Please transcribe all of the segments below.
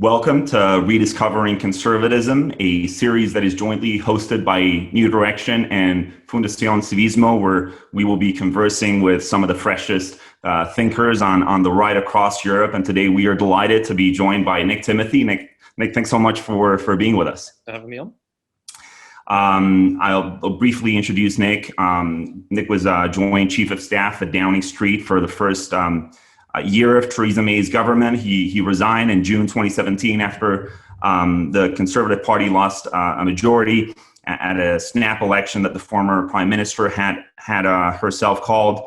Welcome to Rediscovering Conservatism, a series that is jointly hosted by New Direction and Fundación Civismo, where we will be conversing with some of the freshest thinkers on the right across Europe. And today we are delighted to be joined by Nick Timothy. Nick, thanks so much for being with us. For having me on. I'll briefly introduce Nick. Nick was Joint Chief of Staff at Downing Street for the first year of Theresa May's government. He resigned in June 2017 after the Conservative Party lost a majority at a snap election that the former Prime Minister had herself called.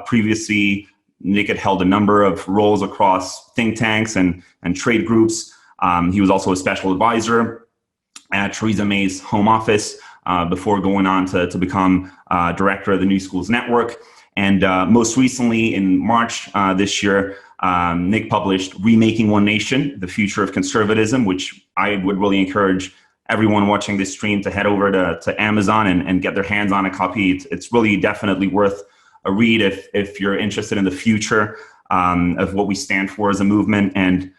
Previously, Nick had held a number of roles across think tanks and trade groups. He was also a special advisor at Theresa May's Home Office before going on to become director of the New Schools Network. And most recently, in March this year, Nick published Remaking One Nation, The Future of Conservatism, which I would really encourage everyone watching this stream to head over to Amazon and get their hands on a copy. It's really definitely worth a read if you're interested in the future of what we stand for as a movement. And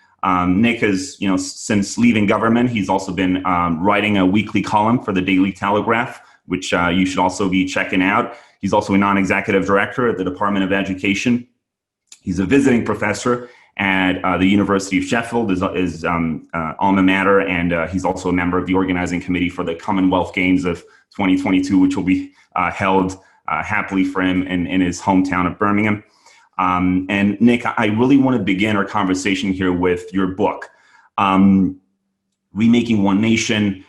Nick has, since leaving government, he's also been writing a weekly column for the Daily Telegraph, which you should also be checking out. He's also a non-executive director at the Department of Education. He's a visiting professor at the University of Sheffield, his alma mater, and he's also a member of the organizing committee for the Commonwealth Games of 2022, which will be held happily for him in his hometown of Birmingham. And Nick, I really want to begin our conversation here with your book. Remaking One Nation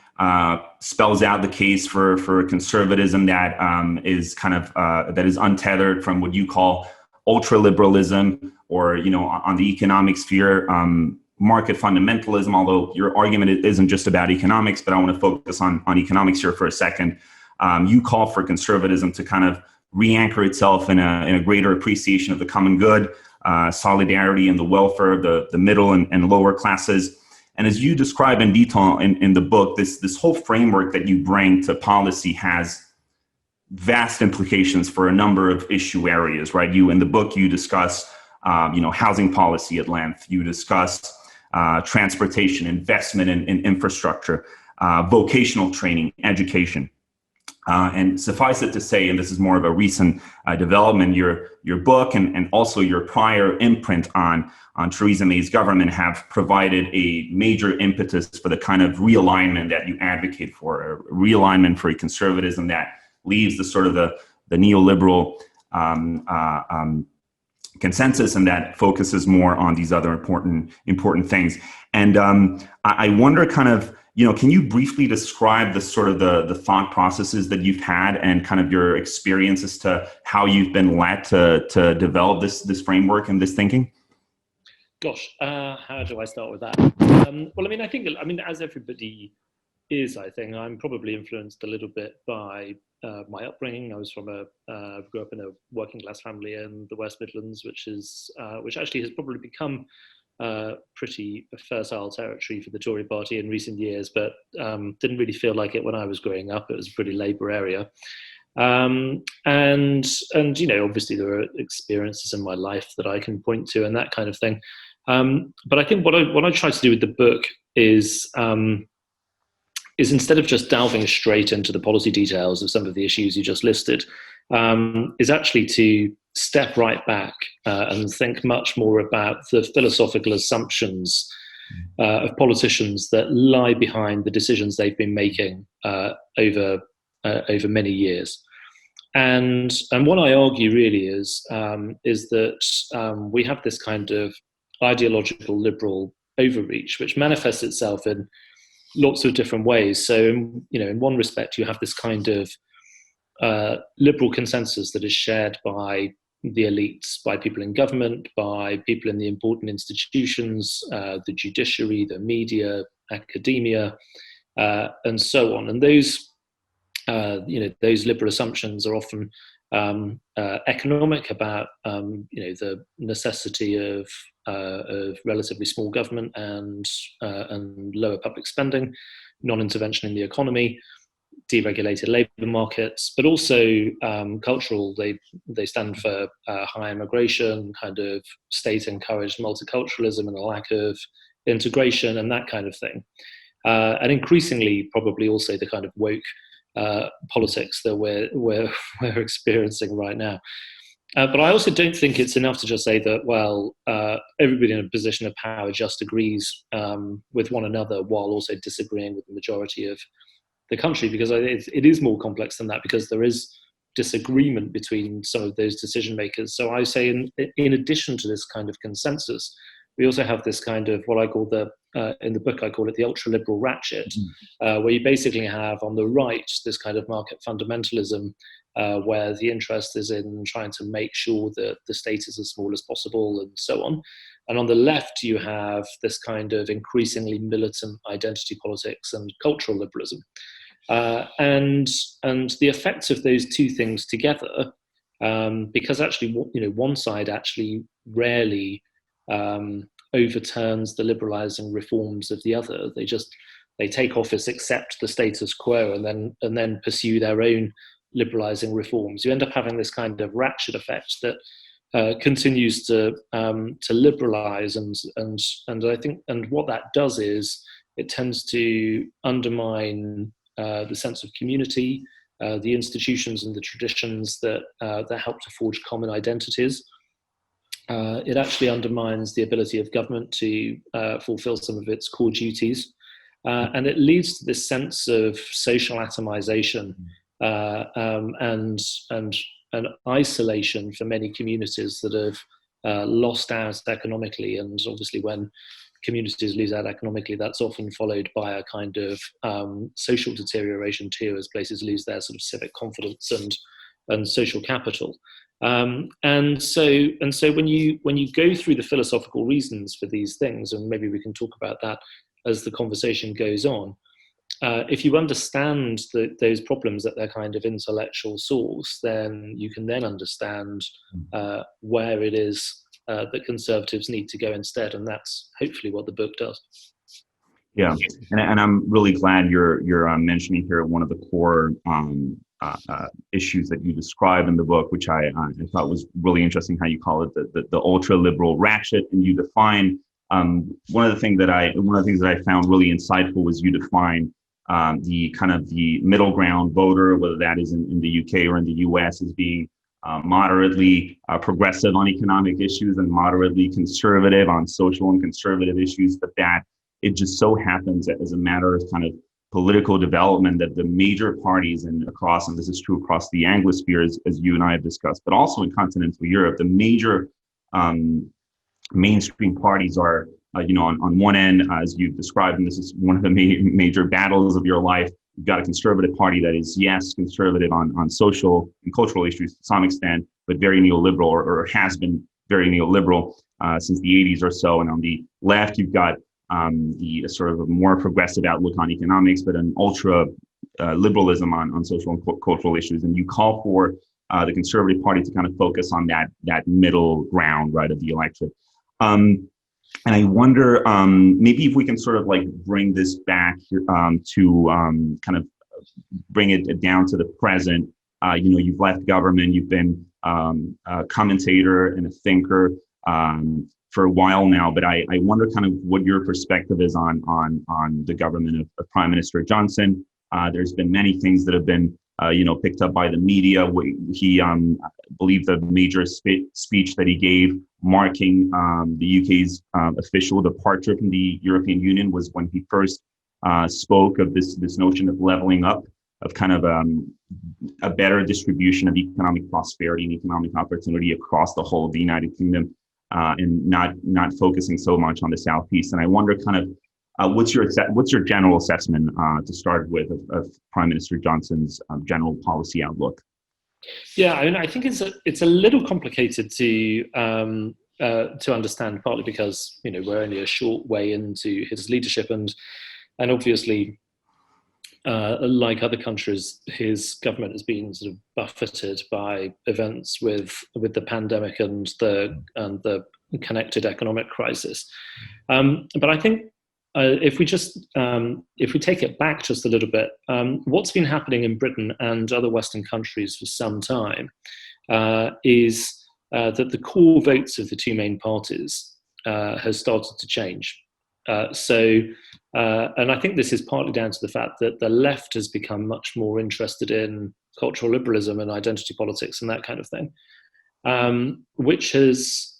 spells out the case for conservatism that is kind of that is untethered from what you call ultra-liberalism, or on the economic sphere, market fundamentalism. Although your argument isn't just about economics, but I want to focus on economics here for a second. You call for conservatism to kind of re-anchor itself in a greater appreciation of the common good, solidarity, and the welfare of the middle and lower classes. And as you describe in detail in the book, this whole framework that you bring to policy has vast implications for a number of issue areas, right? In the book, you discuss, housing policy at length. You discuss transportation, investment in infrastructure, vocational training, education. And suffice it to say, and this is more of a recent development, your book and also your prior imprint on Theresa May's government have provided a major impetus for the kind of realignment that you advocate for, a realignment for a conservatism that leaves the sort of the neoliberal consensus and that focuses more on these other important things. And I wonder kind of, can you briefly describe the sort of the thought processes that you've had and kind of your experience as to how you've been led to develop this framework and this thinking? Gosh, how do I start with that? Well, I think, as everybody is, I think I'm probably influenced a little bit by my upbringing. I was grew up in a working class family in the West Midlands, which actually has probably become pretty fertile territory for the Tory party in recent years, but didn't really feel like it when I was growing up. It was a pretty Labour area. And obviously there are experiences in my life that I can point to and that kind of thing. But I think what I try to do with the book is instead of just delving straight into the policy details of some of the issues you just listed, is actually to step right back and think much more about the philosophical assumptions of politicians that lie behind the decisions they've been making over many years. And what I argue really is that we have this kind of ideological liberal overreach, which manifests itself in lots of different ways. So, in one respect, you have this kind of liberal consensus that is shared by the elites, by people in government, by people in the important institutions, the judiciary, the media, academia, and so on. And those liberal assumptions are often economic, about the necessity of relatively small government and lower public spending, non-intervention in the economy, deregulated labour markets, but also cultural. They stand for high immigration, kind of state-encouraged multiculturalism, and a lack of integration and that kind of thing. And increasingly, probably also the kind of woke politics that we're experiencing right now. But I also don't think it's enough to just say that, well, everybody in a position of power just agrees with one another while also disagreeing with the majority of the country, because it is more complex than that, because there is disagreement between some of those decision makers. So I say in addition to this kind of consensus, we also have this kind of what I call in the book, I call it the ultra-liberal ratchet, where you basically have on the right this kind of market fundamentalism, where the interest is in trying to make sure that the state is as small as possible and so on. And on the left, you have this kind of increasingly militant identity politics and cultural liberalism. And the effects of those two things together, because actually, one side actually rarely overturns the liberalizing reforms of the other. They take office, accept the status quo, and then pursue their own liberalizing reforms. You end up having this kind of ratchet effect that continues to liberalize, and I think, and what that does is it tends to undermine the sense of community, the institutions and the traditions that help to forge common identities. It actually undermines the ability of government to fulfill some of its core duties, and it leads to this sense of social atomization and isolation for many communities that have lost out economically. And obviously, when communities lose out economically, that's often followed by a kind of social deterioration too, as places lose their sort of civic confidence and social capital. And so when you go through the philosophical reasons for these things, and maybe we can talk about that as the conversation goes on, if you understand those problems at their kind of intellectual source, then you can then understand where it is that conservatives need to go instead, and that's hopefully what the book does. Yeah, and I'm really glad you're mentioning here one of the core issues that you describe in the book, which I thought was really interesting. How you call it the ultra liberal ratchet, and you define one of the things that I found really insightful was you define the kind of the middle ground voter, whether that is in the UK or in the US, as being moderately progressive on economic issues and moderately conservative on social and conservative issues, but that it just so happens that as a matter of kind of political development that the major parties and this is true across the Anglosphere, as you and I have discussed, but also in continental Europe, the major mainstream parties are, on one end, as you've described, and this is one of the major battles of your life, you've got a conservative party that is, yes, conservative on social and cultural issues to some extent, but very neoliberal, or has been very neoliberal since the 80s or so. And on the left, you've got the sort of a more progressive outlook on economics, but an ultra liberalism on social and cultural issues. And you call for the Conservative Party to kind of focus on that middle ground, right, of the electorate. And I wonder, maybe if we can sort of like bring this back to kind of bring it down to the present. You've left government, you've been a commentator and a thinker for a while now, but I wonder kind of what your perspective is on the government of Prime Minister Johnson. There's been many things that have been picked up by the media. He believe the major speech that he gave marking the UK's official departure from the European Union was when he first spoke of this notion of leveling up, of kind of a better distribution of economic prosperity and economic opportunity across the whole of the United Kingdom, and not focusing so much on the Southeast. And I wonder kind of what's your general assessment to start with of Prime Minister Johnson's general policy outlook? Yeah, I mean, I think it's a little complicated to understand, partly because we're only a short way into his leadership, and obviously, like other countries, his government has been sort of buffeted by events with the pandemic and the connected economic crisis. But I think if we take it back just a little bit, what's been happening in Britain and other Western countries for some time is that the core votes of the two main parties has started to change. And I think this is partly down to the fact that the left has become much more interested in cultural liberalism and identity politics and that kind of thing, which has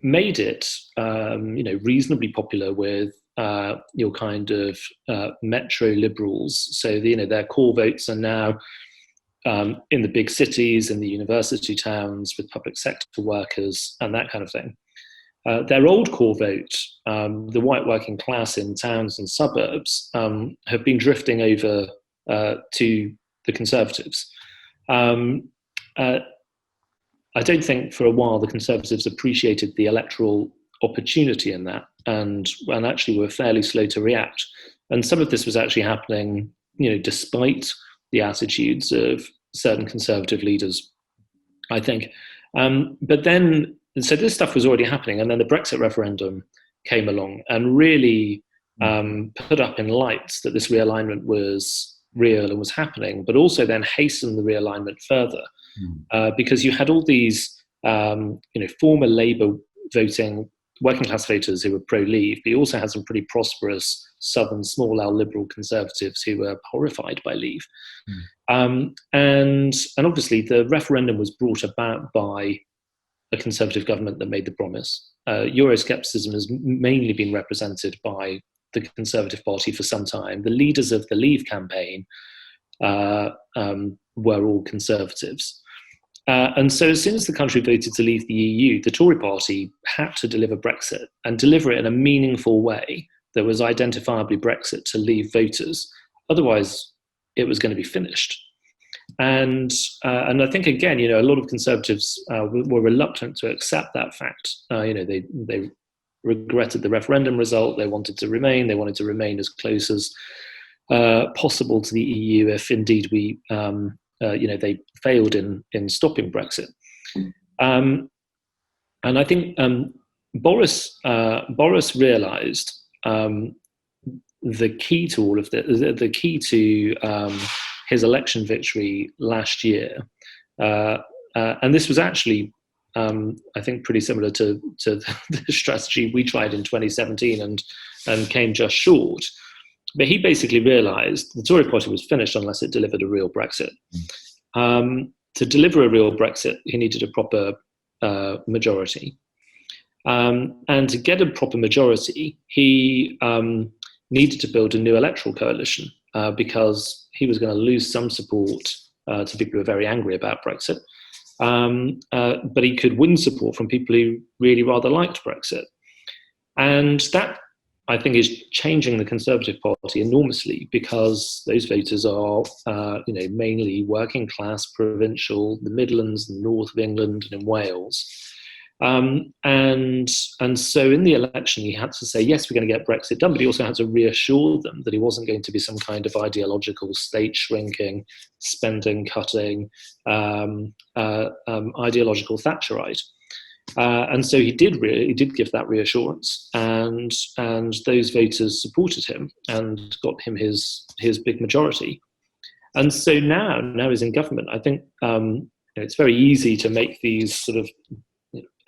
made it, reasonably popular with your kind of metro liberals. So their core votes are now in the big cities, in the university towns, with public sector workers and that kind of thing. Their old core vote, the white working class in towns and suburbs, have been drifting over to the Conservatives. I don't think for a while the Conservatives appreciated the electoral opportunity in that, and actually were fairly slow to react. And some of this was actually happening, despite the attitudes of certain Conservative leaders, I think. But then, so this stuff was already happening, and then the Brexit referendum came along and really put up in lights that this realignment was real and was happening, but also then hastened the realignment further, because you had all these, former Labour voting working class voters who were pro-Leave, but you also had some pretty prosperous southern small L liberal Conservatives who were horrified by Leave. And obviously the referendum was brought about by a Conservative government that made the promise. Euroscepticism has mainly been represented by the Conservative Party for some time. The leaders of the Leave campaign were all Conservatives. And so as soon as the country voted to leave the EU, the Tory party had to deliver Brexit and deliver it in a meaningful way that was identifiably Brexit to Leave voters. Otherwise, it was going to be finished. And I think, again, a lot of Conservatives were reluctant to accept that fact. They regretted the referendum result. They wanted to remain. They wanted to remain as close as possible to the EU if indeed they failed in stopping Brexit. And I think Boris realised the key to all of the key to his election victory last year, and this was actually, I think, pretty similar to the strategy we tried in 2017 and came just short. But he basically realised the Tory party was finished unless it delivered a real Brexit. To deliver a real Brexit, he needed a proper majority. And to get a proper majority, he needed to build a new electoral coalition because he was going to lose some support to people who are very angry about Brexit. But he could win support from people who really rather liked Brexit. And that, I think, is changing the Conservative Party enormously, because those voters are, mainly working class, provincial, the Midlands, the north of England, and in Wales. And so in the election, he had to say, yes, we're going to get Brexit done, but he also had to reassure them that he wasn't going to be some kind of ideological state shrinking, spending cutting, ideological Thatcherite. And so he did give that reassurance, and those voters supported him and got him his big majority. And so now he's in government. I think it's very easy to make these sort of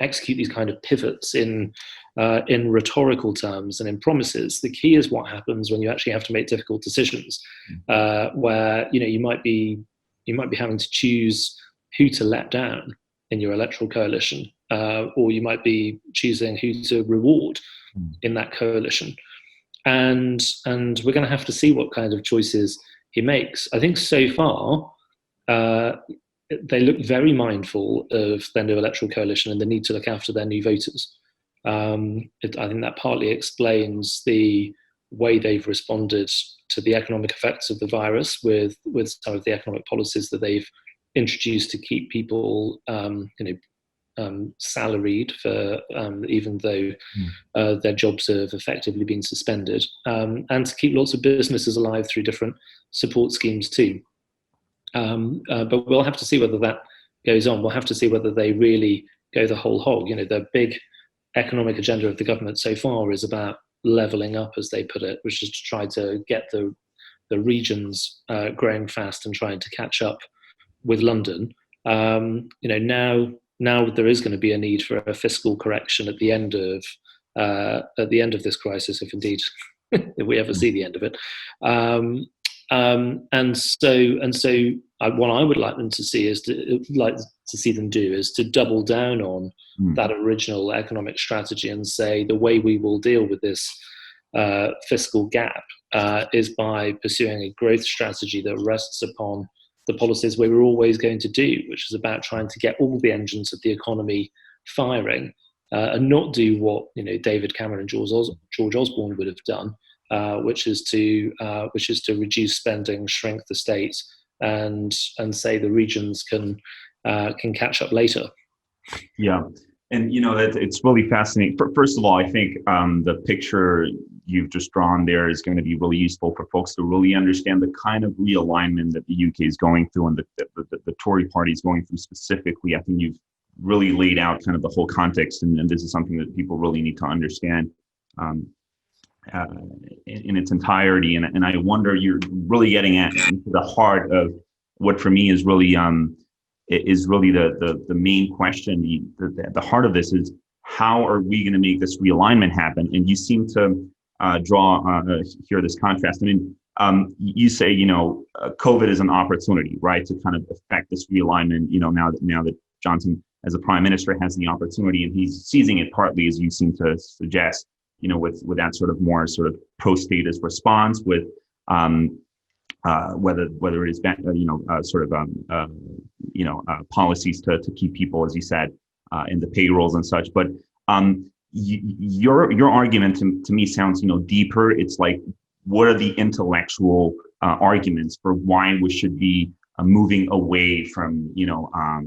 execute these kind of pivots in rhetorical terms and in promises. The key is what happens when you actually have to make difficult decisions, where you might be having to choose who to let down in your electoral coalition, or you might be choosing who to reward in that coalition. And we're going to have to see what kind of choices he makes. I think so far, they look very mindful of their new electoral coalition and the need to look after their new voters. I think that partly explains the way they've responded to the economic effects of the virus with some of the economic policies that they've introduced to keep people salaried for even though their jobs have effectively been suspended, and to keep lots of businesses alive through different support schemes too. But we'll have to see whether that goes on. We'll have to see whether they really go the whole hog. The big economic agenda of the government so far is about levelling up, as they put it, which is to try to get the regions growing fast and trying to catch up with London. Now there is going to be a need for a fiscal correction at the end of at the end of this crisis, if indeed if we ever see the end of it. And so what I would like them to see is to double down on that original economic strategy and say the way we will deal with this fiscal gap is by pursuing a growth strategy that rests upon the policies we were always going to do, which is about trying to get all the engines of the economy firing, and not do what David Cameron and George Osborne would have done, which is to reduce spending, shrink the state, and say the regions can catch up later. Yeah, and it's really fascinating. First of all, I think the picture you've just drawn there is going to be really useful for folks to really understand the kind of realignment that the UK is going through and the Tory party is going through specifically. I think you've really laid out kind of the whole context, and this is something that people really need to understand in its entirety. And I wonder, you're really getting into the heart of what for me is really the main question. The heart of this is, how are we going to make this realignment happen? And you seem to draw here this contrast. I mean, you say COVID is an opportunity, right, to kind of affect this realignment. Now that Johnson, as a prime minister, has the opportunity, and he's seizing it partly, as you seem to suggest, with that sort of more sort of pro-statist response, with whether it is policies to keep people, as you said, in the payrolls and such. But your argument to me sounds deeper. It's like, what are the intellectual arguments for why we should be moving away from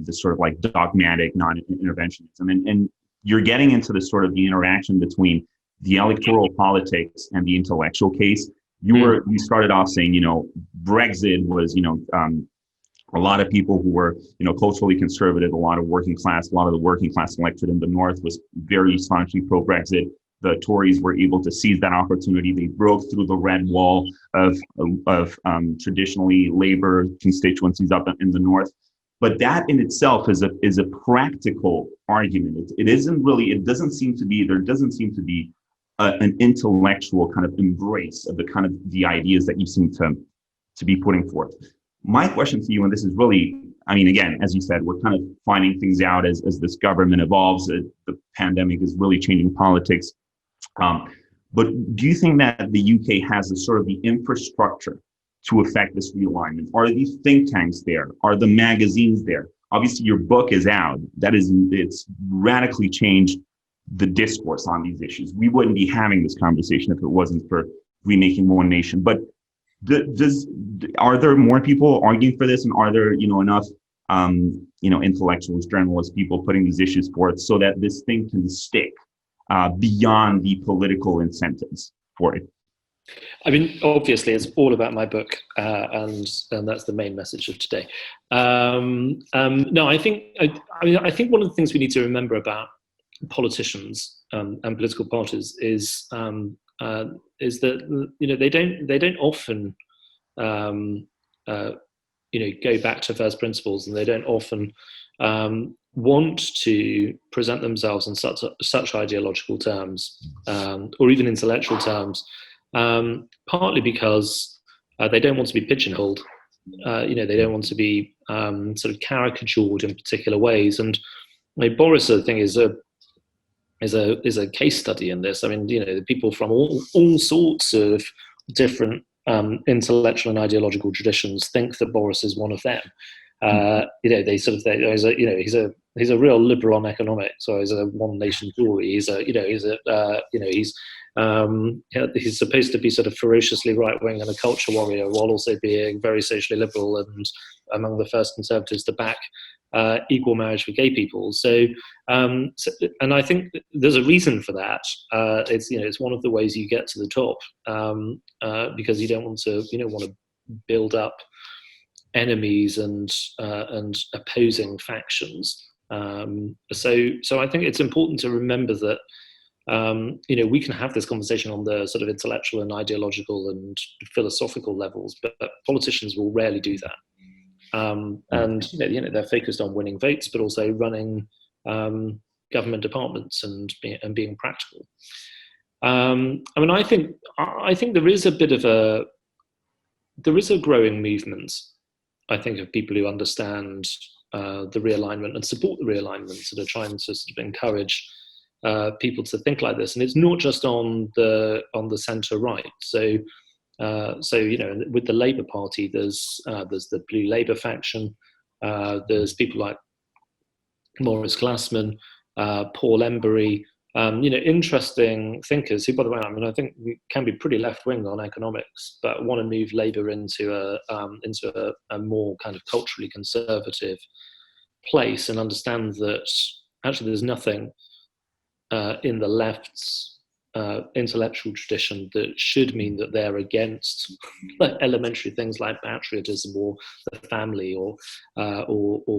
this sort of like dogmatic non-interventionism, and you're getting into the sort of the interaction between the electoral politics and the intellectual case. You started off saying Brexit was a lot of people who were culturally conservative, a lot of the working class electorate in the north was very staunchly pro-Brexit. The Tories were able to seize that opportunity. They broke through the red wall of traditionally Labour constituencies up in the north. But that in itself is a practical argument. There doesn't seem to be an intellectual kind of embrace of the kind of the ideas that you seem to be putting forth. My question to you, and this is really, I mean, again, as you said, we're kind of finding things out as this government evolves. The pandemic is really changing politics. But do you think that the UK has the sort of the infrastructure to affect this realignment? Are these think tanks there? Are the magazines there? Obviously, your book is out. It's radically changed the discourse on these issues. We wouldn't be having this conversation if it wasn't for Remaking One Nation. But are there more people arguing for this, and are there enough intellectuals, journalists, people putting these issues forth so that this thing can stick beyond the political incentives for it? I mean, obviously, it's all about my book, and that's the main message of today. No, I think one of the things we need to remember about politicians and political parties is that they don't often go back to first principles, and they don't often want to present themselves in such ideological terms or even intellectual terms, partly because they don't want to be pigeonholed. They don't want to be sort of caricatured in particular ways. And Boris, I think, is a case study in this. I mean, the people from all sorts of different intellectual and ideological traditions think that Boris is one of them. He's a real liberal on economics, or he's a one nation Tory. He's supposed to be sort of ferociously right wing and a culture warrior, while also being very socially liberal and among the first Conservatives to back equal marriage for gay people. So and I think there's a reason for that. It's one of the ways you get to the top, because you don't want to build up enemies and opposing factions. So I think it's important to remember that we can have this conversation on the sort of intellectual and ideological and philosophical levels, but politicians will rarely do that. And they're focused on winning votes, but also running government departments and being practical. I think there is a bit of a growing movement, I think, of people who understand the realignment and support the realignment, that are trying to sort of encourage people to think like this. And it's not just on the centre right. So with the Labour Party, there's the Blue Labour faction. There's people like Maurice Glassman, Paul Embury, interesting thinkers who, by the way, I think we can be pretty left-wing on economics, but want to move Labour into a more kind of culturally conservative place, and understand that actually there's nothing in the left's intellectual tradition that should mean that they're against elementary things like patriotism or the family or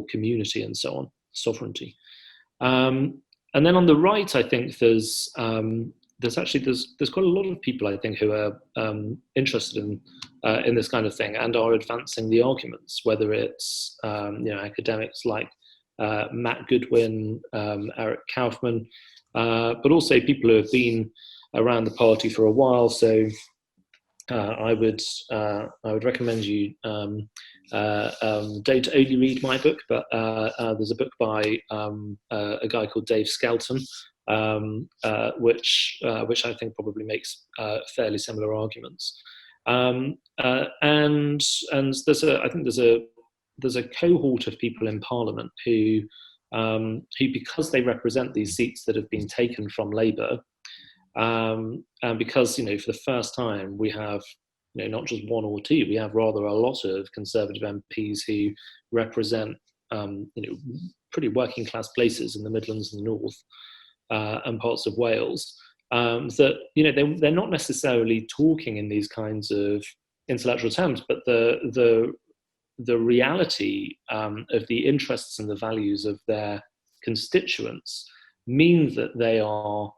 community and so on, sovereignty. And then on the right, I think there's quite a lot of people, I think, who are interested in this kind of thing and are advancing the arguments, whether it's academics like Matt Goodwin, Eric Kaufman, but also people who have been around the party for a while. So I would recommend you don't only read my book, but there's a book by a guy called Dave Skelton, which I think probably makes fairly similar arguments. And there's a cohort of people in Parliament who because they represent these seats that have been taken from Labour, and because for the first time we have not just one or two, we have rather a lot of Conservative MPs who represent pretty working class places in the Midlands and the North and parts of Wales, that they're not necessarily talking in these kinds of intellectual terms, but the reality of the interests and the values of their constituents mean that they are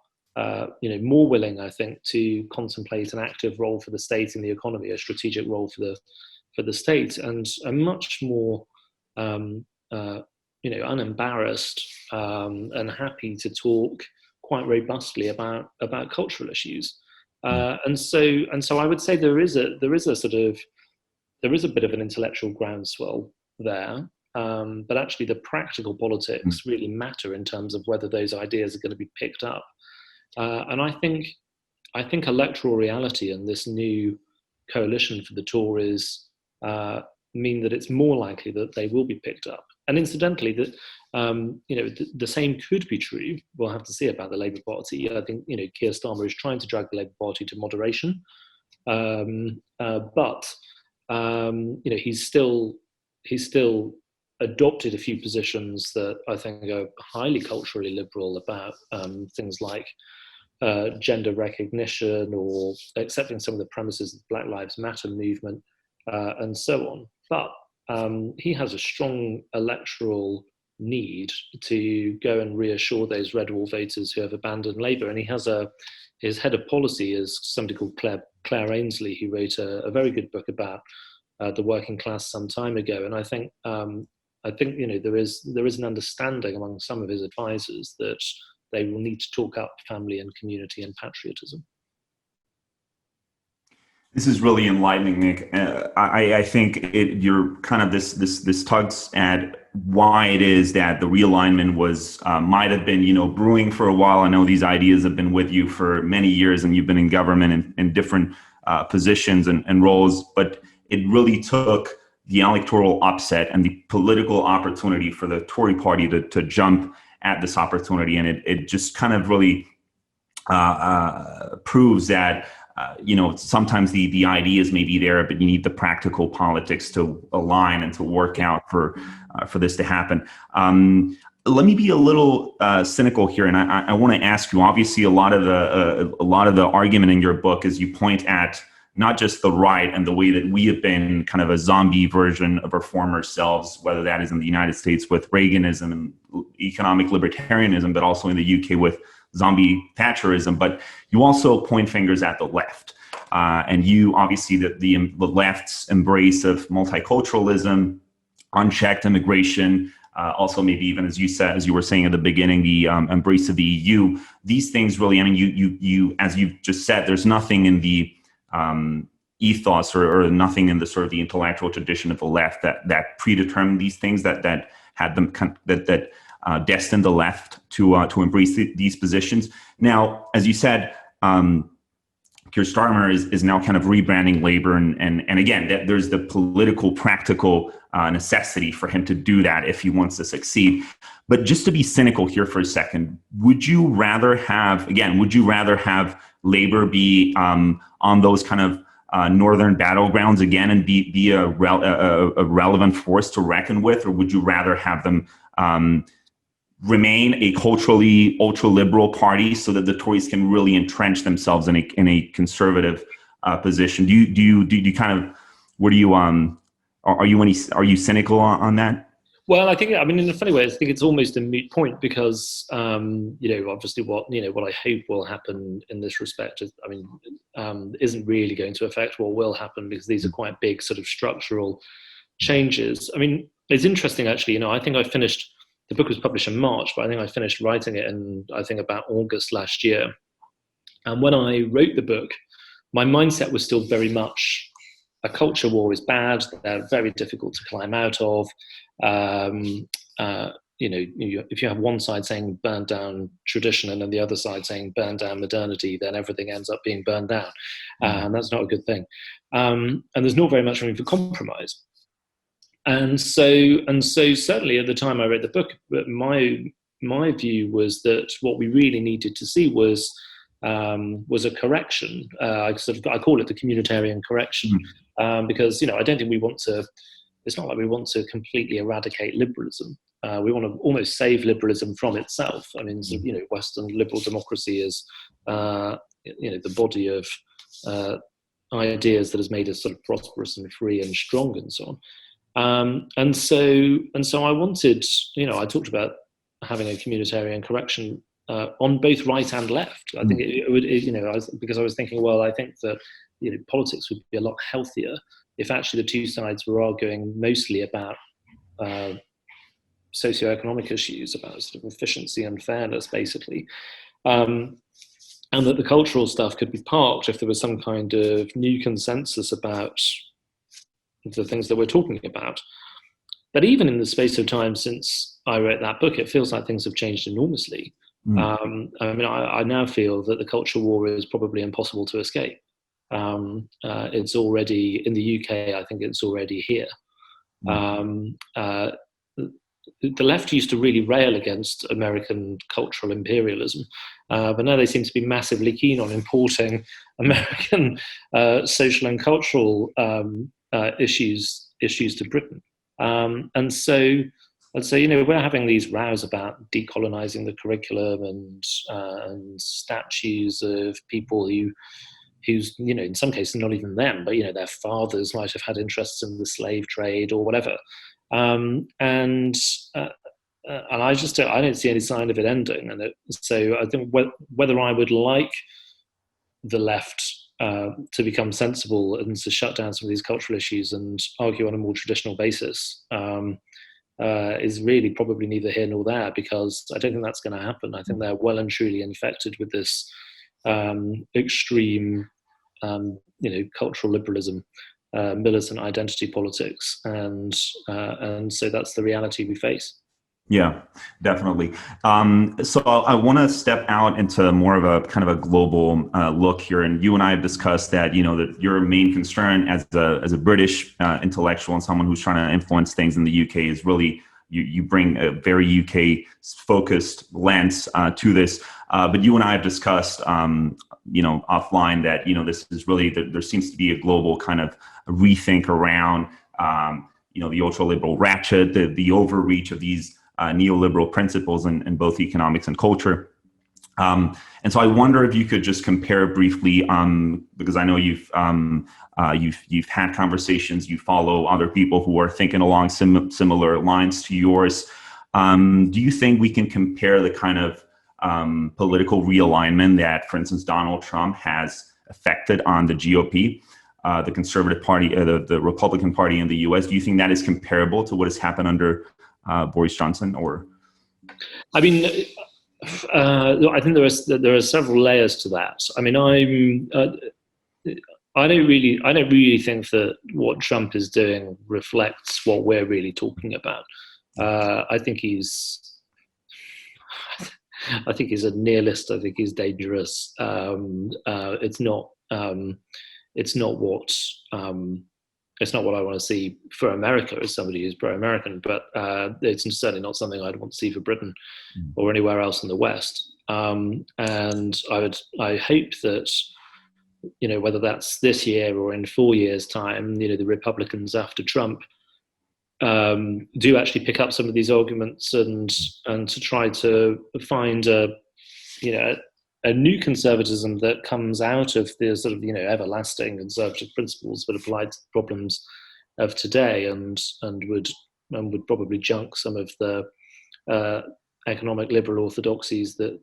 more willing, I think, to contemplate an active role for the state in the economy, a strategic role for the state, and are much more unembarrassed and happy to talk quite robustly about cultural issues. And so I would say there is a bit of an intellectual groundswell there, but actually the practical politics really matter in terms of whether those ideas are going to be picked up. And I think electoral reality and this new coalition for the Tories mean that it's more likely that they will be picked up. And incidentally, that the same could be true. We'll have to see about the Labour Party. I think Keir Starmer is trying to drag the Labour Party to moderation, but he's still adopted a few positions that I think are highly culturally liberal about things like gender recognition or accepting some of the premises of the Black Lives Matter movement and so on. But he has a strong electoral need to go and reassure those red wall voters who have abandoned Labour. And he has his head of policy is somebody called Claire Ainsley, who wrote a very good book about the working class some time ago. And I think there is an understanding among some of his advisors that they will need to talk up family and community and patriotism. This is really enlightening, Nick. I think you're kind of this tugs at why it is that the realignment might have been brewing for a while. I know these ideas have been with you for many years, and you've been in government in different positions and roles, but it really took the electoral upset and the political opportunity for the Tory party to jump at this opportunity. And it just kind of really proves that, sometimes the ideas may be there, but you need the practical politics to align and to work out for this to happen. Let me be a little cynical here, and I want to ask you. Obviously, a lot of the argument in your book is you point at not just the right and the way that we have been kind of a zombie version of our former selves, whether that is in the United States with Reaganism and economic libertarianism, but also in the UK with zombie Thatcherism. But you also point fingers at the left. And you obviously, the left's embrace of multiculturalism, unchecked immigration, also maybe even as you were saying at the beginning, the embrace of the EU. These things really, I mean, you as you've just said, there's nothing in the ethos or nothing in the sort of the intellectual tradition of the left that predetermined these things that had them that destined the left to embrace these positions. Now, as you said, Keir Starmer is now kind of rebranding Labour, and again, there's the political, practical necessity for him to do that if he wants to succeed. But just to be cynical here for a second, would you rather have Labour be on those kind of northern battlegrounds again and be a relevant force to reckon with, or would you rather have them remain a culturally ultra-liberal party so that the Tories can really entrench themselves in a conservative position? Do you kind of, where do you are you cynical on that? Well, I think, I mean, in a funny way, I think it's almost a moot point because, obviously what I hope will happen in this respect is, isn't really going to affect what will happen, because these are quite big sort of structural changes. I mean, it's interesting actually, I think the book was published in March, but I think I finished writing it in, about August last year. And when I wrote the book, my mindset was still very much a culture war is bad. They're very difficult to climb out of. If you have one side saying burn down tradition and then the other side saying burn down modernity, then everything ends up being burned down. And that's not a good thing. And there's not very much room for compromise. And so certainly at the time I wrote the book, my view was that what we really needed to see was a correction. I call it the communitarian correction, because I don't think we want to. It's not like we want to completely eradicate liberalism. We want to almost save liberalism from itself. I mean, Western liberal democracy is the body of ideas that has made us sort of prosperous and free and strong and so on. And so I wanted, I talked about having a communitarian correction on both right and left. I think it would, because I was thinking, well, I think that politics would be a lot healthier if actually the two sides were arguing mostly about socioeconomic issues, about sort of efficiency and fairness, basically, and that the cultural stuff could be parked if there was some kind of new consensus about the things that we're talking about. But even in the space of time since I wrote that book, it feels like things have changed enormously. I now feel that the culture war is probably impossible to escape. It's already in the UK. I think it's already here. The left used to really rail against American cultural imperialism, but now they seem to be massively keen on importing American social and cultural issues to Britain. And so we're having these rows about decolonizing the curriculum and statues of people who's, in some cases not even them, but their fathers might have had interests in the slave trade or whatever. And I don't see any sign of it ending. And so I think whether I would like the left to become sensible and to shut down some of these cultural issues and argue on a more traditional basis is really probably neither here nor there, because I don't think that's going to happen. I think they're well and truly infected with this extreme, cultural liberalism, militant identity politics, and so that's the reality we face. Yeah, definitely. So I want to step out into more of a kind of a global look here. And you and I have discussed that, that your main concern as a British intellectual and someone who's trying to influence things in the UK is really you bring a very UK focused lens to this. But you and I have discussed, offline that, this is really, there seems to be a global kind of rethink around, the ultra liberal ratchet, the overreach of these neoliberal principles in both economics and culture. And so I wonder if you could just compare briefly, because I know you've had conversations, you follow other people who are thinking along similar lines to yours. Do you think we can compare the kind of political realignment that, for instance, Donald Trump has affected on the GOP, the Conservative Party, the Republican Party in the US? Do you think that is comparable to what has happened under Boris Johnson? Or I mean, I think there are several layers to that. I mean, I don't really think that what Trump is doing reflects what we're really talking about. I think he's a nihilist. I think he's dangerous. It's not what I want to see for America as somebody who's pro-American, but it's certainly not something I'd want to see for Britain or anywhere else in the West. And I hope that, whether that's this year or in 4 years' time, the Republicans after Trump do actually pick up some of these arguments and to try to find a new conservatism that comes out of the sort of everlasting conservative principles that apply to the problems of today, and would probably junk some of the economic liberal orthodoxies that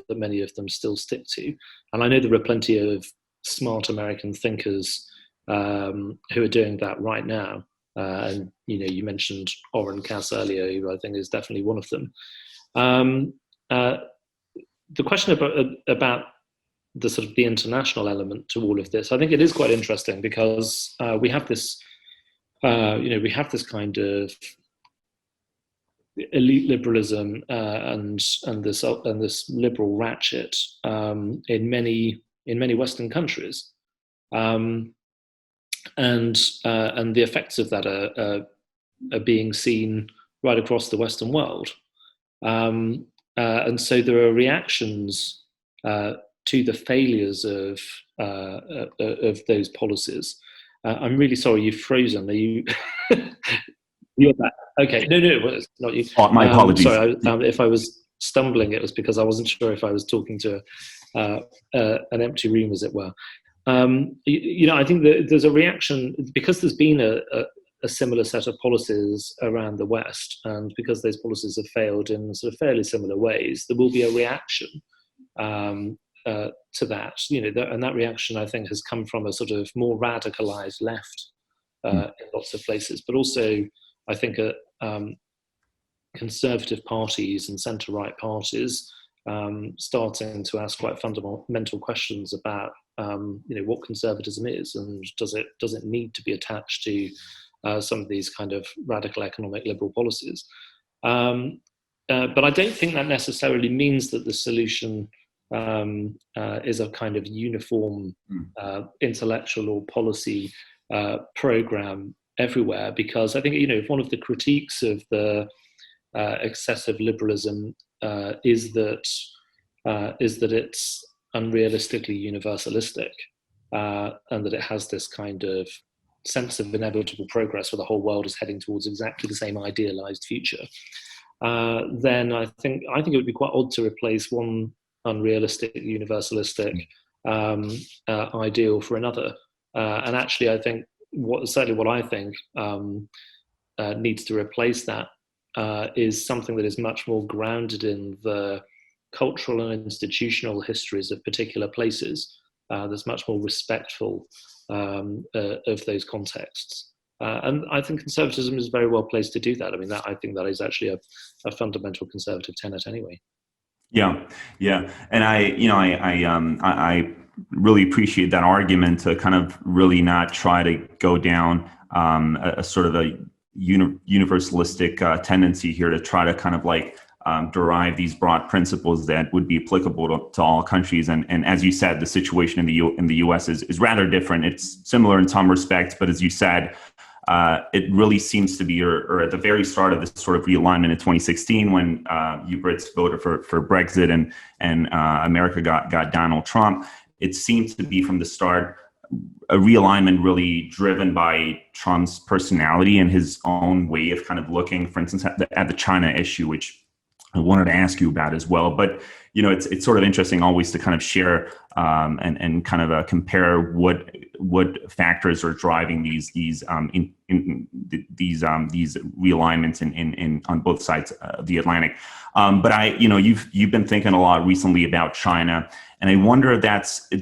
many of them still stick to. And I know there are plenty of smart American thinkers who are doing that right now. And you mentioned Oren Cass earlier, who I think is definitely one of them. The question about the sort of the international element to all of this, I think it is quite interesting because we have this kind of elite liberalism and this liberal ratchet in many Western countries, and the effects of that are being seen right across the Western world. And so there are reactions to the failures of those policies. I'm really sorry, you've frozen. Are you? You're back. Okay. No, it's not you. Oh, my apologies. Sorry, if I was stumbling, it was because I wasn't sure if I was talking to an empty room, as it were. I think that there's a reaction because there's been a similar set of policies around the West, and because those policies have failed in sort of fairly similar ways, there will be a reaction to that. And that reaction, I think, has come from a sort of more radicalized left in lots of places, but also, I think, conservative parties and centre-right parties starting to ask quite fundamental questions about what conservatism is, and does it need to be attached to some of these kind of radical economic liberal policies. But I don't think that necessarily means that the solution is a kind of uniform intellectual or policy program everywhere, because I think one of the critiques of the excessive liberalism is that it's unrealistically universalistic, and that it has this kind of sense of inevitable progress where the whole world is heading towards exactly the same idealized future. Then I think it would be quite odd to replace one unrealistic universalistic ideal for another. And actually, I think what I think needs to replace that is something that is much more grounded in the cultural and institutional histories of particular places. That's much more respectful of those contexts. And I think conservatism is very well placed to do that. I mean, I think that is actually a fundamental conservative tenet anyway. Yeah. And I really appreciate that argument to kind of really not try to go down a sort of a universalistic tendency here to try to kind of like derive these broad principles that would be applicable to all countries. And as you said, the situation in the U.S. is rather different. It's similar in some respects, but as you said, it really seems to be, or at the very start of this sort of realignment in 2016, when you Brits voted for Brexit and America got Donald Trump, it seemed to be from the start a realignment really driven by Trump's personality and his own way of kind of looking, for instance, at the China issue, which I wanted to ask you about as well. But it's sort of interesting always to kind of share and kind of compare what factors are driving these realignments in on both sides of the Atlantic. But you've been thinking a lot recently about China, and I wonder if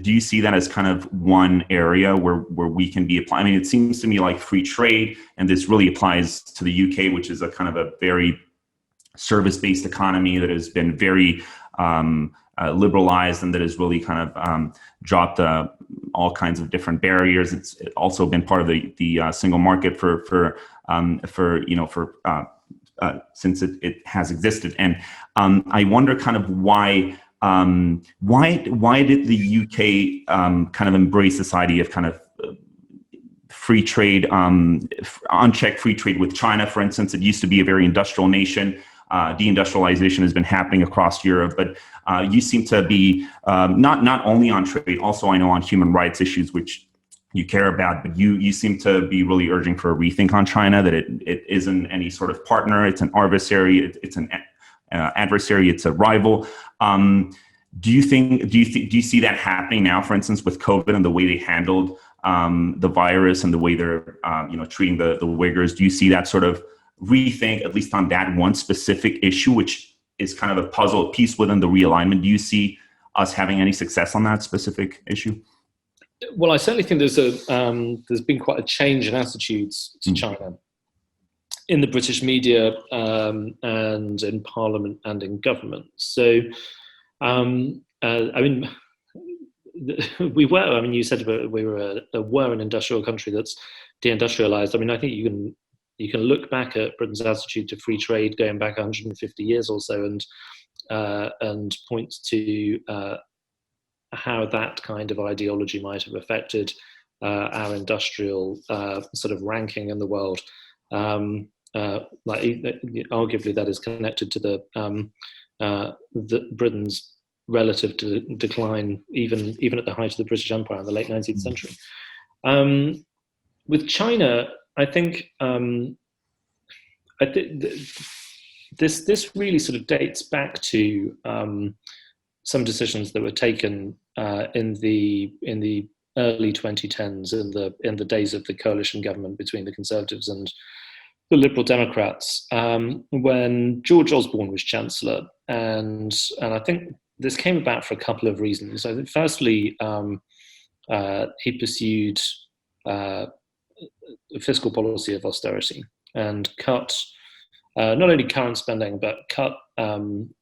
do you see that as kind of one area where we can be applying? I mean, it seems to me like free trade, and this really applies to the UK, which is a kind of a very service-based economy that has been very liberalized, and that has really kind of dropped all kinds of different barriers. It's also been part of the single market for since it has existed. And I wonder kind of why did the UK kind of embrace this idea of kind of free trade, unchecked free trade with China, for instance? It used to be a very industrial nation. Deindustrialization has been happening across Europe, but you seem to be not only on trade, also I know on human rights issues, which you care about, but you seem to be really urging for a rethink on China, that it isn't any sort of partner, it's an adversary, it's an adversary, it's a rival. Do you see that happening now, for instance, with COVID and the way they handled the virus and the way they're treating the Uyghurs? Do you see that sort of rethink, at least on that one specific issue, which is kind of a puzzle piece within the realignment? Do you see us having any success on that specific issue? Well, I certainly think there's been quite a change in attitudes to China in the British media and in Parliament and in government. So, I mean, we were. I mean, you said we were an industrial country that's deindustrialized. I mean, I think you can look back at Britain's attitude to free trade going back 150 years or so, and point to how that kind of ideology might have affected our industrial sort of ranking in the world. Arguably, that is connected to the Britain's relative decline, even at the height of the British Empire in the late 19th century. With China, I think this really sort of dates back to some decisions that were taken in the early 2010s, in the days of the coalition government between the Conservatives and the Liberal Democrats, when George Osborne was Chancellor, and I think this came about for a couple of reasons. I think firstly, he pursued a fiscal policy of austerity and cut not only current spending, but cut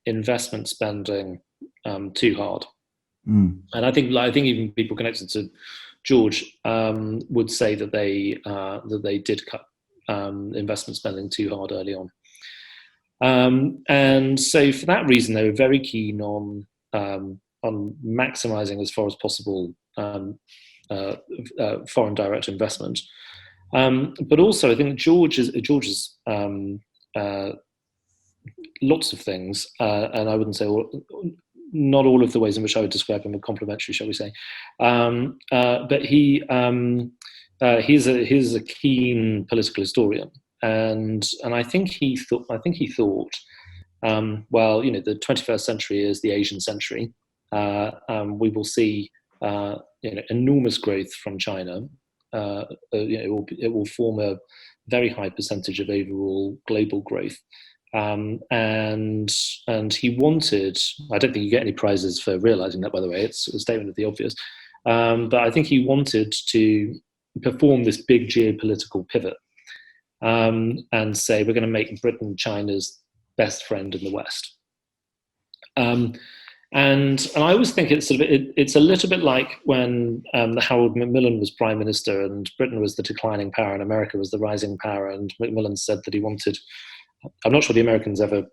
investment spending too hard. And I think even people connected to George would say that they did cut investment spending too hard early on. And so for that reason, they were very keen on maximizing as far as possible foreign direct investment. But also, I think George's lots of things, and I wouldn't say not all of the ways in which I would describe him are complimentary, shall we say? But he's a keen political historian, and I think he thought, well, the 21st century is the Asian century. We will see enormous growth from China. It will form a very high percentage of overall global growth. And he wanted, I don't think you get any prizes for realizing that, by the way, it's a statement of the obvious. But I think he wanted to perform this big geopolitical pivot and say, we're going to make Britain China's best friend in the West. And I always think it's a little bit like when Harold Macmillan was Prime Minister and Britain was the declining power and America was the rising power, and Macmillan said that he wanted, I'm not sure the Americans ever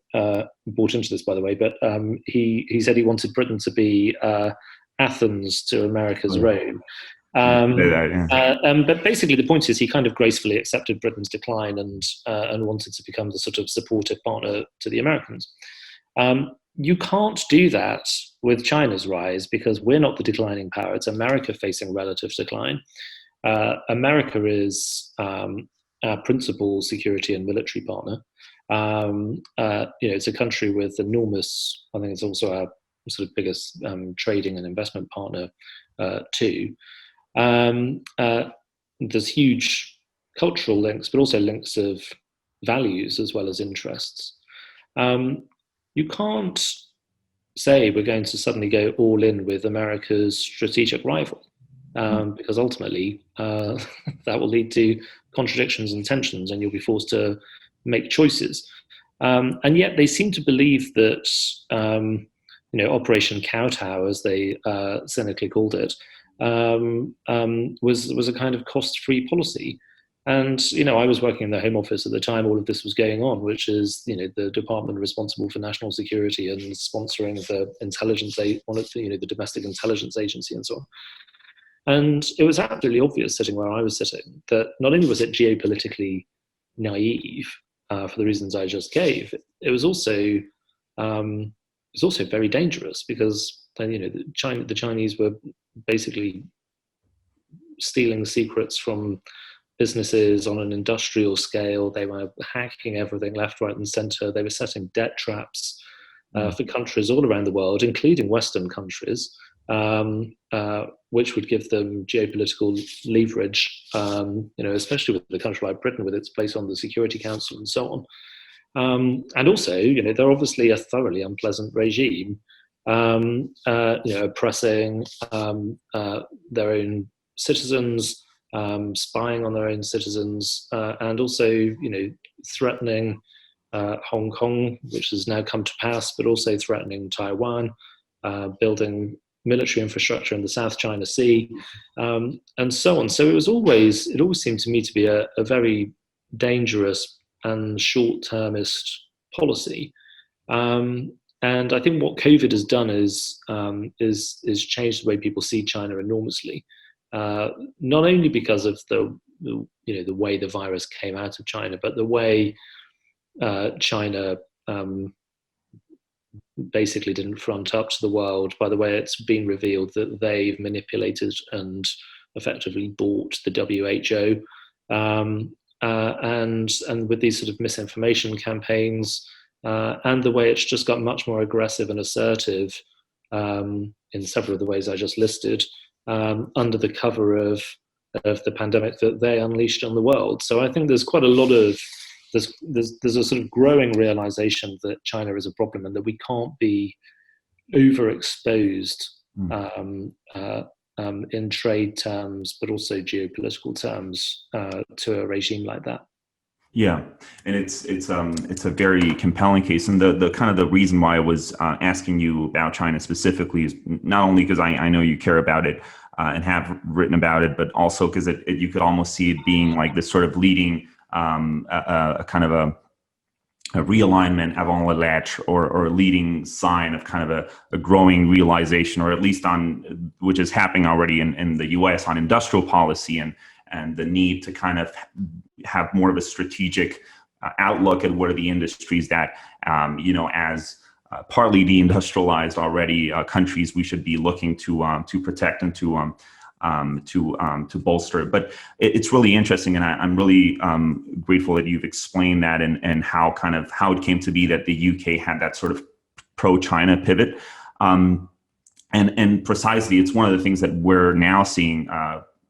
bought into this, by the way, but he said he wanted Britain to be Athens to America's Rome. But basically the point is he kind of gracefully accepted Britain's decline and wanted to become the sort of supportive partner to the Americans. You can't do that with China's rise because we're not the declining power. It's America facing relative decline. America is our principal security and military partner. It's a country with enormous, I think it's also our sort of biggest trading and investment partner too. There's huge cultural links, but also links of values as well as interests. You can't say we're going to suddenly go all in with America's strategic rival, because ultimately that will lead to contradictions and tensions, and you'll be forced to make choices. And yet they seem to believe that Operation Kowtow, as they cynically called it, was a kind of cost-free policy. And I was working in the Home Office at the time all of this was going on, which is the department responsible for national security and sponsoring the intelligence, the domestic intelligence agency and so on. And it was absolutely obvious, sitting where I was sitting, that not only was it geopolitically naive for the reasons I just gave, it was also very dangerous, because the Chinese were basically stealing secrets from businesses on an industrial scale. They were hacking everything left, right, and center. They were setting debt traps for countries all around the world, including Western countries, which would give them geopolitical leverage, especially with a country like Britain with its place on the Security Council and so on. And also, they're obviously a thoroughly unpleasant regime, oppressing their own citizens, spying on their own citizens, and also, threatening Hong Kong, which has now come to pass, but also threatening Taiwan, building military infrastructure in the South China Sea, and so on. So it always seemed to me to be a very dangerous and short-termist policy. And I think what COVID has done is changed the way people see China enormously. Not only because of the way the virus came out of China, but the way China basically didn't front up to the world, by the way it's been revealed that they've manipulated and effectively bought the WHO, and with these sort of misinformation campaigns, and the way it's just got much more aggressive and assertive in several of the ways I just listed, under the cover of the pandemic that they unleashed on the world. So I think there's quite a lot of there's a sort of growing realization that China is a problem and that we can't be overexposed in trade terms, but also geopolitical terms, to a regime like that. Yeah, and it's a very compelling case, and the kind of the reason why I was asking you about China specifically is not only because I know you care about it and have written about it, but also because you could almost see it being like this sort of leading a kind of a realignment avant la lettre, or a leading sign of kind of a growing realization, or at least on which is happening already in the U.S. on industrial policy and the need to kind of have more of a strategic outlook at what are the industries that, as partly deindustrialized already countries, we should be looking to protect and to bolster. But it's really interesting, and I'm really grateful that you've explained that and how it came to be that the UK had that sort of pro-China pivot. And precisely, it's one of the things that we're now seeing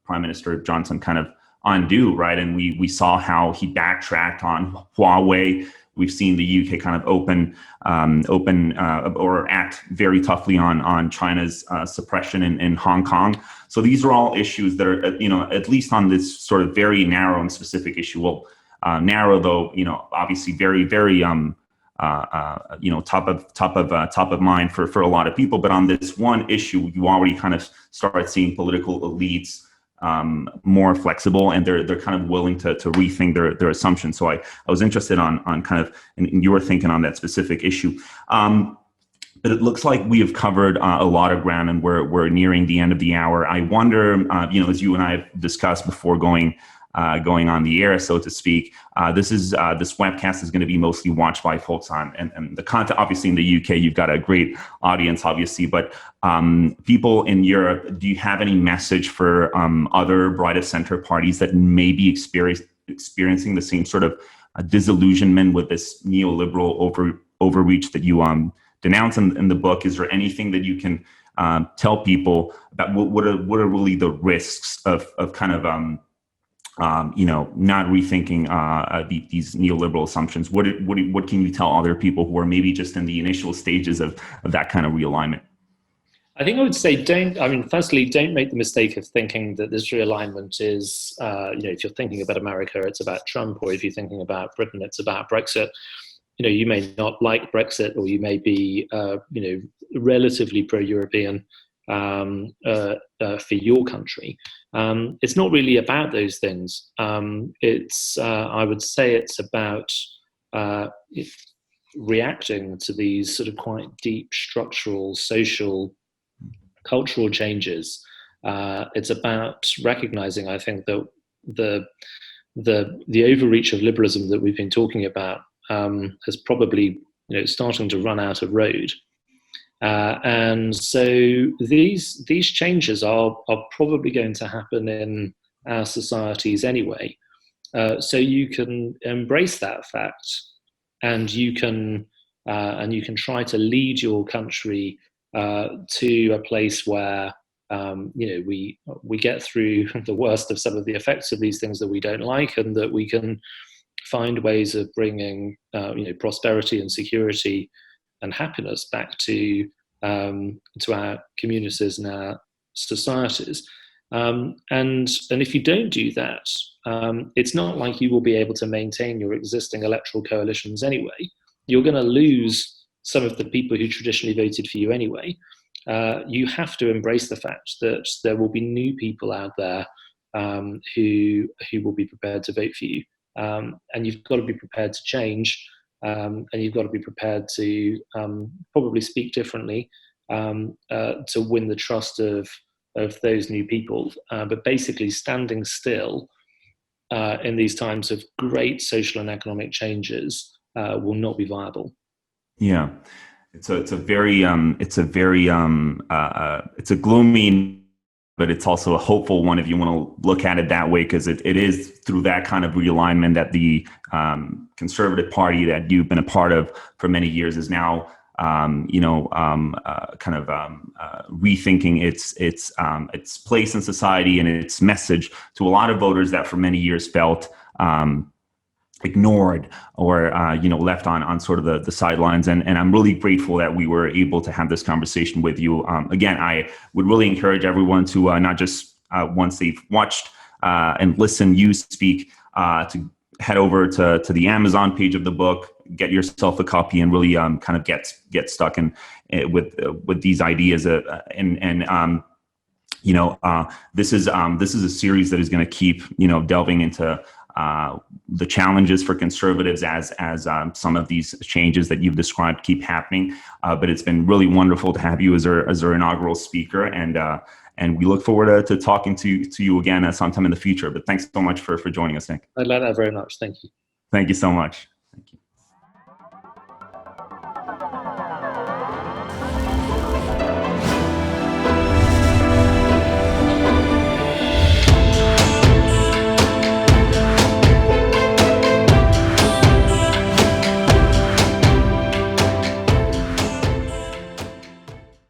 Prime Minister Johnson kind of undo, right? And we saw how he backtracked on Huawei. We've seen the UK kind of open or act very toughly on China's suppression in Hong Kong. So these are all issues that are, at least on this sort of very narrow and specific issue. Well, narrow though, obviously very, very top of mind for a lot of people. But on this one issue, you already kind of start seeing political elites more flexible, and they're kind of willing to rethink their assumptions. So I was interested on kind of in your thinking on that specific issue. But it looks like we have covered a lot of ground, and we're nearing the end of the hour. I wonder, as you and I have discussed before going on the air, so to speak, this webcast is going to be mostly watched by folks and the content. Obviously, in the UK, you've got a great audience, obviously, but people in Europe, do you have any message for other right of center parties that may be experiencing the same sort of disillusionment with this neoliberal overreach that you denounce in the book. Is there anything that you can tell people about what are really the risks of kind of not rethinking these neoliberal assumptions? What can you tell other people who are maybe just in the initial stages of that kind of realignment? I think I would say firstly, don't make the mistake of thinking that this realignment is, if you're thinking about America, it's about Trump, or if you're thinking about Britain, it's about Brexit. You may not like Brexit, or you may be, relatively pro-European for your country. It's not really about those things. I would say it's about reacting to these sort of quite deep structural, social, cultural changes. It's about recognizing, I think, that the overreach of liberalism that we've been talking about has probably starting to run out of road. And so these changes are probably going to happen in our societies anyway. So you can embrace that fact, and you can try to lead your country to a place where we get through the worst of some of the effects of these things that we don't like, and that we can find ways of bringing prosperity and security and happiness back to our communities and our societies. And if you don't do that, it's not like you will be able to maintain your existing electoral coalitions anyway. You're going to lose some of the people who traditionally voted for you anyway. You have to embrace the fact that there will be new people out there who will be prepared to vote for you. And you've got to be prepared to change, and you've got to be prepared to probably speak differently to win the trust of those new people. But basically, standing still in these times of great social and economic changes will not be viable. Yeah, it's a gloomy, but it's also a hopeful one if you want to look at it that way, because it is through that kind of realignment that the Conservative Party that you've been a part of for many years is now rethinking its place in society and its message to a lot of voters that for many years felt ignored or left on sort of the sidelines, and I'm really grateful that we were able to have this conversation with you. Again, I would really encourage everyone to not just once they've watched and listened you speak, to head over to the Amazon page of the book, get yourself a copy, and really kind of get stuck in with these ideas. This is a series that is going to keep delving into the challenges for conservatives as some of these changes that you've described keep happening. But it's been really wonderful to have you as our inaugural speaker, and we look forward to talking to you again sometime in the future. But thanks so much for joining us, Nick. I'd like that very much. Thank you. Thank you so much.